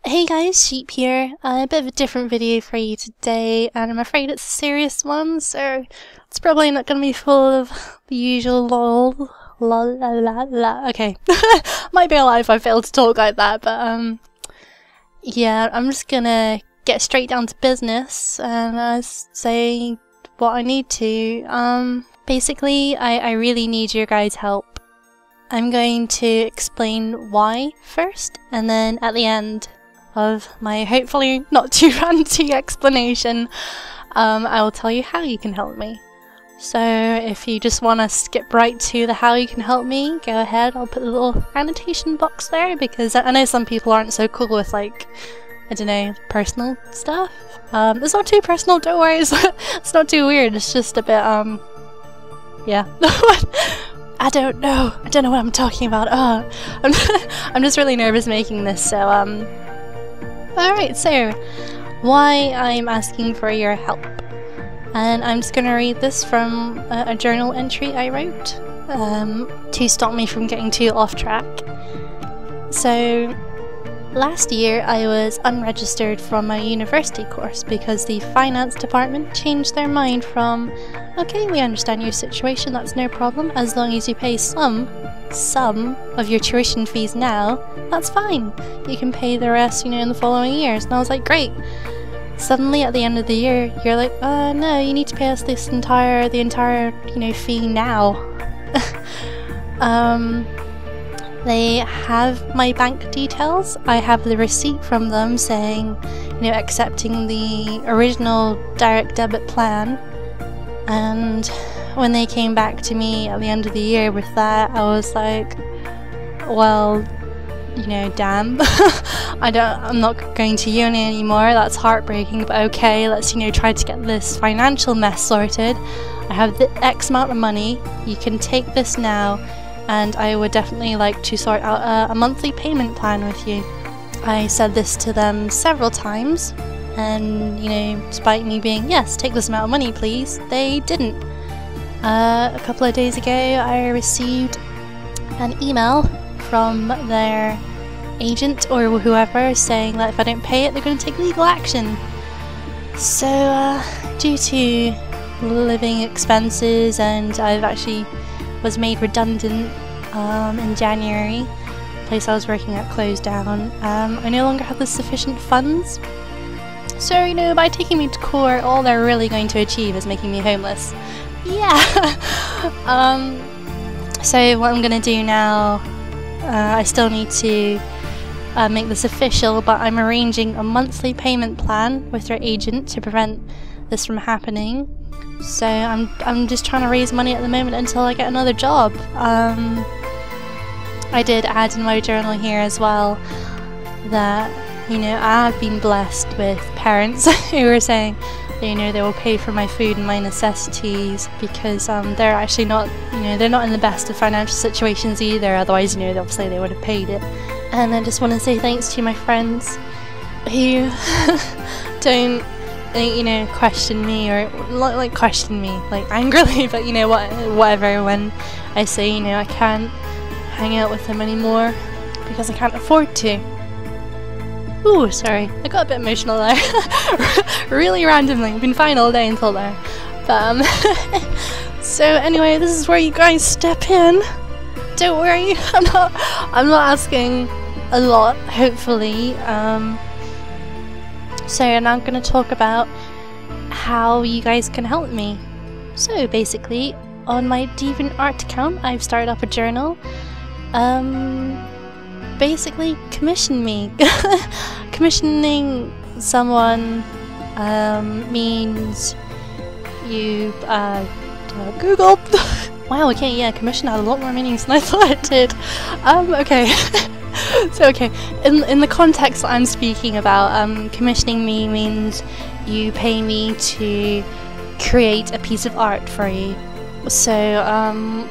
Hey guys, Sheep here. A bit of a different video for you today, and I'm afraid it's a serious one, so it's probably not going to be full of the usual lol, lol, la, la, la. Okay, might be a lie if I fail to talk like that, but yeah, I'm just gonna get straight down to business and say what I need to. Basically, I really need your guys' help. I'm going to explain why first, and then at the end of my hopefully not too ranty explanation, I will tell you how you can help me. So if you just want to skip right to the how you can help me, go ahead. I'll put a little annotation box there because I know some people aren't so cool with, like, I don't know, personal stuff. It's not too personal, don't worry, it's not too weird, it's just a bit, yeah. I don't know what I'm talking about. I'm just really nervous making this, so, alright, so, why I'm asking for your help. And I'm just gonna read this from a journal entry I wrote, to stop me from getting too off track. So, last year I was unregistered from my university course because the finance department changed their mind from, okay, we understand your situation, that's no problem, as long as you pay some of your tuition fees now, that's fine. You can pay the rest, you know, in the following years. And I was like, great. Suddenly at the end of the year, you're like, no, you need to pay us the entire, you know, fee now. They have my bank details. I have the receipt from them saying, you know, accepting the original direct debit plan. And when they came back to me at the end of the year with that, I was like, well, you know, damn. I'm not going to uni anymore, that's heartbreaking, but okay, let's, you know, try to get this financial mess sorted. I have the X amount of money, you can take this now, and I would definitely like to sort out a monthly payment plan with you. I said this to them several times, and, you know, despite me being, yes, take this amount of money please, they didn't. A couple of days ago I received an email from their agent or whoever saying that if I don't pay it they're going to take legal action. So due to living expenses, and I've actually was made redundant in January, the place I was working at closed down, I no longer have the sufficient funds. So, you know, by taking me to court, all they're really going to achieve is making me homeless. Yeah! So what I'm gonna do now, I still need to make this official, but I'm arranging a monthly payment plan with your agent to prevent this from happening. So I'm just trying to raise money at the moment until I get another job. I did add in my journal here as well that, you know, I've been blessed with parents who are saying, you know, they will pay for my food and my necessities because they're actually not, you know, they're not in the best of financial situations either, otherwise, you know, obviously they would have paid it. And I just want to say thanks to my friends who don't, you know, question me, or not like question me like angrily, but you know, whatever, when I say, you know, I can't hang out with them anymore because I can't afford to. Ooh, sorry, I got a bit emotional there. Really randomly, I've been fine all day until there. But so anyway, this is where you guys step in. Don't worry, I'm not asking a lot, hopefully. So now I'm gonna talk about how you guys can help me. So basically, on my DeviantArt account, I've started up a journal. Basically, commission me. Commissioning someone means you Google. Wow, okay, yeah, commission had a lot more meanings than I thought it did. Okay. So okay, in the context that I'm speaking about, commissioning me means you pay me to create a piece of art for you. So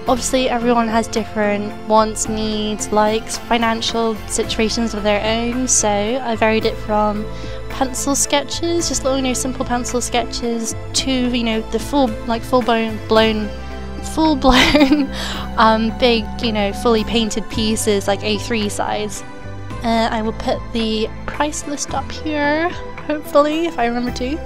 obviously everyone has different wants, needs, likes, financial situations of their own, so I varied it from pencil sketches, just little, you know, simple pencil sketches, to, you know, the full-blown big, you know, fully painted pieces like A3 size. I will put the price list up here, hopefully, if I remember to.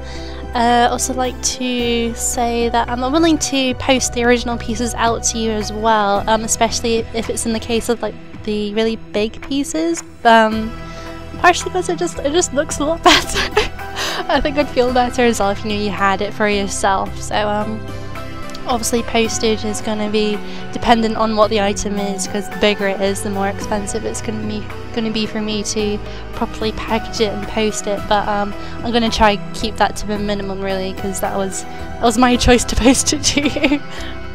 Also like to say that I'm willing to post the original pieces out to you as well, especially if it's in the case of like the really big pieces, partially because it just looks a lot better. I think I'd feel better as well if you knew you had it for yourself. So obviously postage is going to be dependent on what the item is, because the bigger it is the more expensive it's going to be for me to properly package it and post it, but I'm going to try keep that to the minimum really, because that was my choice to post it to you.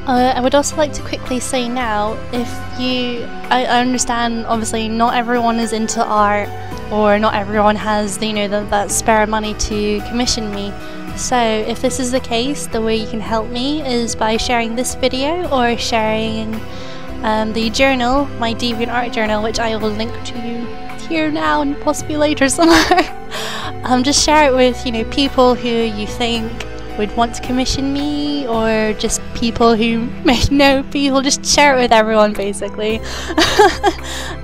I would also like to quickly say now, I understand obviously not everyone is into art, or not everyone has that spare money to commission me. So if this is the case, the way you can help me is by sharing this video or sharing the journal, my DeviantArt journal, which I will link to you here now and possibly later somewhere. Just share it with people who you think would want to commission me, or just people who may know people. Just share it with everyone basically.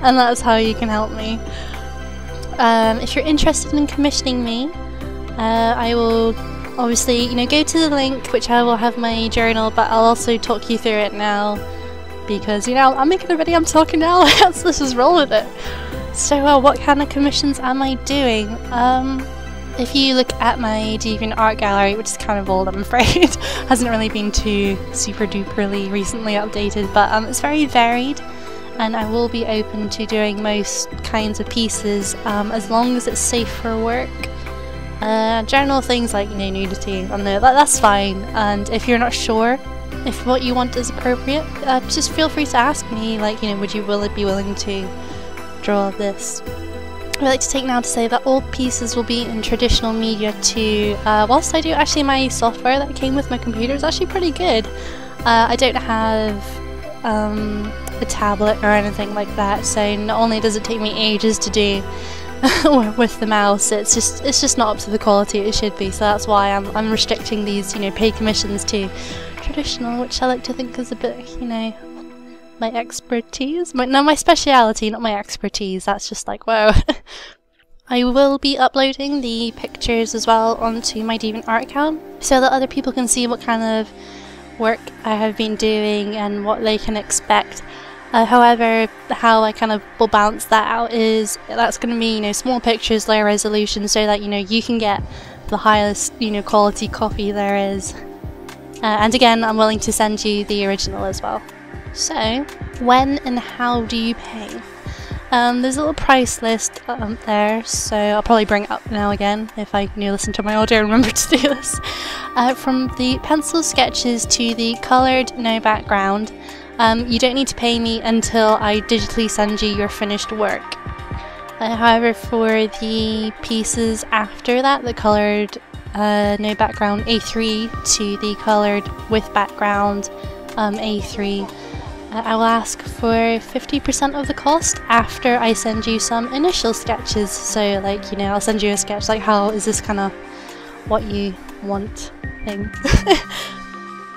And that's how you can help me. If you're interested in commissioning me, I will obviously go to the link, which I will have my journal, but I'll also talk you through it now, because I'm making a video, I'm talking now. Let's just roll with it. So what kind of commissions am I doing? If you look at my DeviantArt gallery, which is kind of old I'm afraid, hasn't really been too super duperly recently updated, but it's very varied, and I will be open to doing most kinds of pieces as long as it's safe for work. General things like nudity, I know that's fine, and if you're not sure if what you want is appropriate, just feel free to ask me, like would you be willing to draw this. I'd like to take now to say that all pieces will be in traditional media too. Whilst I do, actually my software that came with my computer is actually pretty good. I don't have a tablet or anything like that, so not only does it take me ages to do with the mouse, it's just not up to the quality it should be. So that's why I'm restricting these paid commissions to traditional, which I like to think is a bit my expertise, my speciality, not my expertise. That's just like, whoa. I will be uploading the pictures as well onto my DeviantArt account, so that other people can see what kind of work I have been doing and what they can expect. However, how I kind of will balance that out is that's going to be small pictures, low resolution, so that you can get the highest quality copy there is. And again, I'm willing to send you the original as well. So, when and how do you pay? There's a little price list there, so I'll probably bring it up now again if I listen to my audio and remember to do this. From the pencil sketches to the coloured no background, you don't need to pay me until I digitally send you your finished work. However, for the pieces after that, the coloured no background A3 to the coloured with background A3, I will ask for 50% of the cost after I send you some initial sketches. So like, I'll send you a sketch like, how is this kind of what you want thing.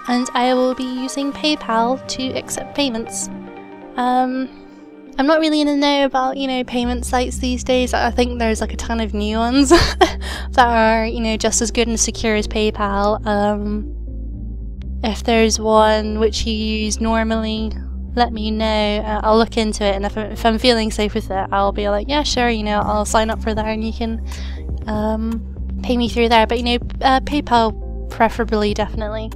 And I will be using PayPal to accept payments. I'm not really in the know about, payment sites these days. I think there's like a ton of new ones that are, just as good and secure as PayPal. If there's one which you use normally, let me know. I'll look into it, and if I'm feeling safe with it, I'll be like, yeah, sure, I'll sign up for that, and you can pay me through there. But PayPal preferably, definitely.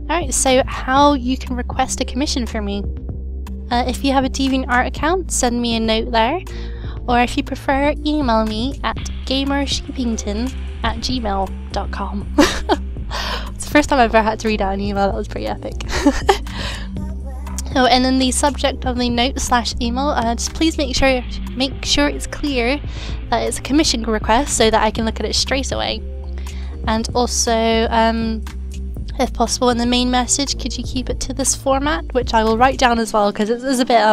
Alright, so how you can request a commission for me. If you have a DeviantArt account, send me a note there, or if you prefer, email me at gamersheepington@gmail.com. It's the first time I've ever had to read out an email. That was pretty epic. Oh, and in the subject of the note/email, just please make sure it's clear that it's a commission request so that I can look at it straight away. And also, if possible, in the main message, could you keep it to this format, which I will write down as well, because it is a bit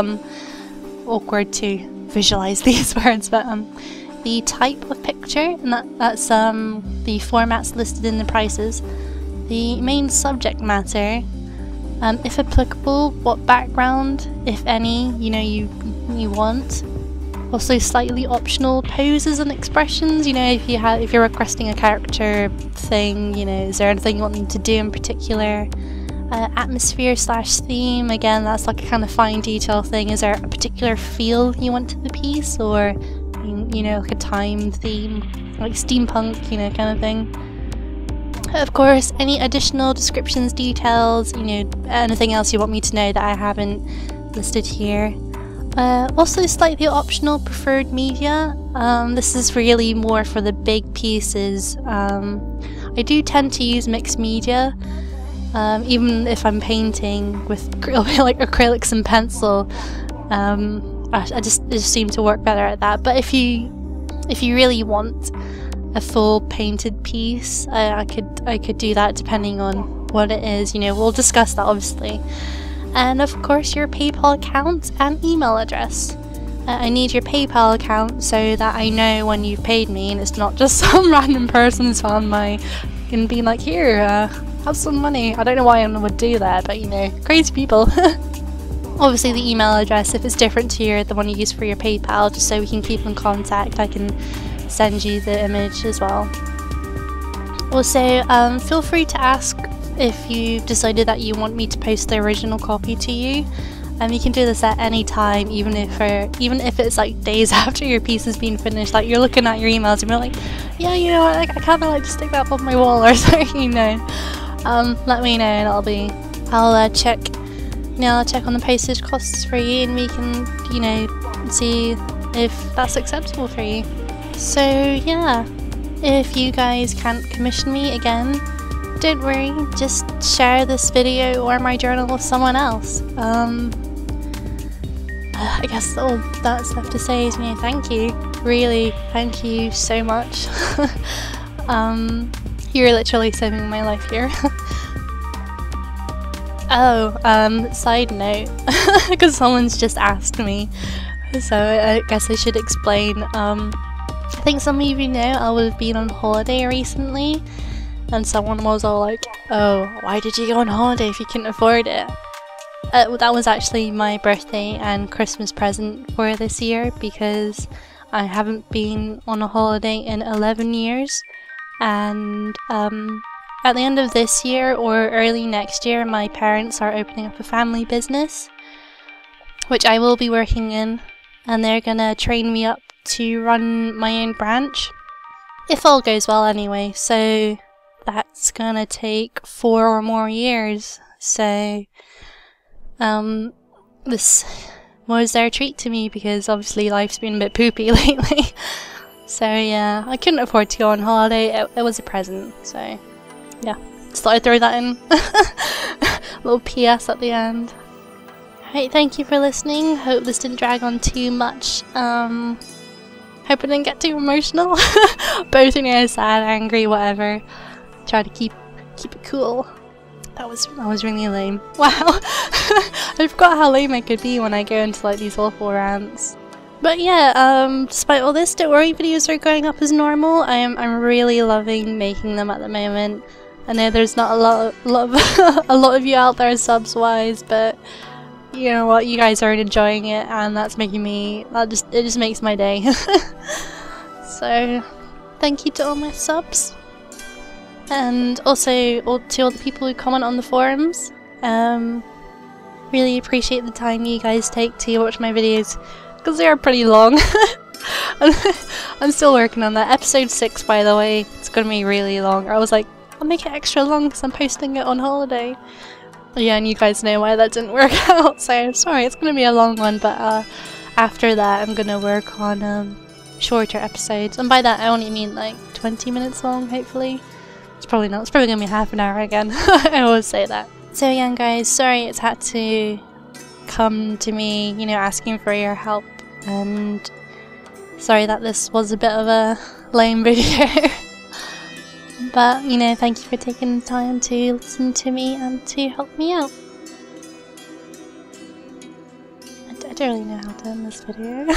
awkward to visualize these words. But the type of picture, and that's the formats listed in the prices. The main subject matter, if applicable, what background, if any, you want, Also slightly optional poses and expressions, you know, if you're requesting a character thing, you know, is there anything you want them to do in particular? Atmosphere / theme, again, that's like a kind of fine detail thing. Is there a particular feel you want to the piece, or you know, like a time theme, like steampunk, you know, kind of thing. Of course, any additional descriptions, details, you know, anything else you want me to know that I haven't listed here. Also slightly optional preferred media. This is really more for the big pieces. I do tend to use mixed media. Even if I'm painting with like acrylics and pencil, I just seem to work better at that. But if you really want a full painted piece, I could do that depending on what it is. You know, we'll discuss that obviously. And of course your PayPal account and email address. I need your PayPal account so that I know when you've paid me, and it's not just some random person's on my and being like, here, have some money. I don't know why anyone would do that, but you know, crazy people. Obviously the email address, if it's different to the one you use for your PayPal, just so we can keep in contact, I can send you the image as well. Also, feel free to ask if you've decided that you want me to post the original copy to you. You can do this at any time, even if it's like days after your piece has been finished. Like you're looking at your emails and you're like, yeah, you know what, like, I kind of like to stick that up on my wall or something, you know. Let me know and I'll check on the postage costs for you, and we can, you know, see if that's acceptable for you. So yeah, if you guys can't commission me again, don't worry, just share this video or my journal with someone else. I guess all that's left to say is, you know, thank you. Really, thank you so much. You're literally saving my life here. Oh, side note, because someone's just asked me, so I guess I should explain. I think some of you know I would have been on holiday recently, and someone was all like, oh, why did you go on holiday if you couldn't afford it? That was actually my birthday and Christmas present for this year, because I haven't been on a holiday in 11 years, and at the end of this year or early next year, my parents are opening up a family business, which I will be working in, and they're gonna train me up to run my own branch, if all goes well anyway. So that's gonna take 4 or more years. So this was their treat to me, because obviously life's been a bit poopy lately. So yeah, I couldn't afford to go on holiday. It was a present, so yeah, just thought I'd throw that in. Little PS at the end. Alright, thank you for listening. Hope this didn't drag on too much. Hope I didn't get too emotional. Both, you know, sad, angry, whatever. Try to keep it cool. That was really lame. Wow. I forgot how lame I could be when I go into like these awful rants. But yeah, despite all this, don't worry, videos are going up as normal. I'm really loving making them at the moment. I know there's not a lot of you out there subs wise, but you know what, you guys are enjoying it, and that's making me, it just makes my day. So thank you to all my subs, and also to all the people who comment on the forums. Really appreciate the time you guys take to watch my videos, because they are pretty long. I'm still working on that. Episode 6, by the way, it's gonna be really long. I was like, I'll make it extra long because I'm posting it on holiday. Yeah, and you guys know why that didn't work out, so sorry, it's gonna be a long one, but after that I'm gonna work on shorter episodes, and by that I only mean like 20 minutes long, hopefully. It's probably not, it's probably gonna be half an hour again. I always say that. So yeah guys, sorry it's had to come to me, you know, asking for your help, and sorry that this was a bit of a lame video. But, you know, thank you for taking the time to listen to me and to help me out. I don't really know how to end this video.